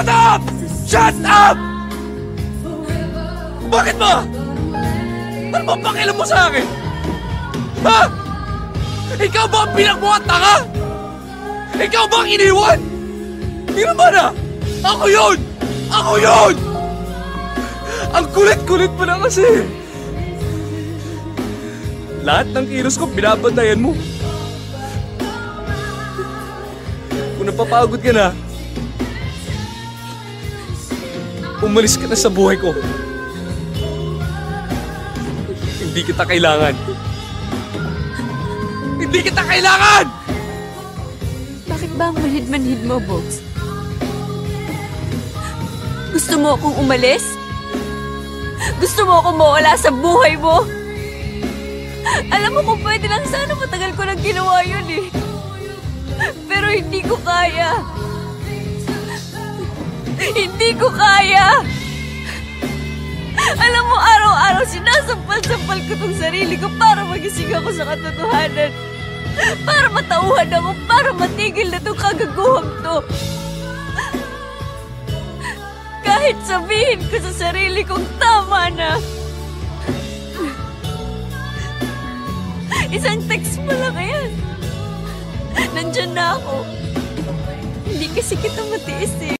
Shut up! Shut up! Bakit ba? Ano ba pakialam mo sa akin? Ha? Ikaw ba ang pinagmuhat tanga? Ikaw ba ang iniwan? Hindi naman ah! Ako yun! Ako yun! Ang kulit-kulit mo na kasi! Lahat ng kilos ko binabantayan mo. Kung napapagod ka na, umalis ka na sa buhay ko. Hindi kita kailangan. Hindi kita kailangan! Bakit ba ang manhid-manhid mo, Bogs? Gusto mo akong umalis? Gusto mo akong mawala sa buhay mo? Alam mo kung pwede lang sana matagal ko nang ginawa yun eh. Pero hindi ko kaya. Hindi ko kaya! Alam mo, araw-araw sinasampal-sampal ko tong sarili ko para magising ako sa katotohanan. Para matauhan ako, para matigil na tong kagaguhang to. Kahit sabihin ko sa sarili kong tama na. Isang text mo lang yan. Nandyan na ako. Hindi kasi kita matiis eh.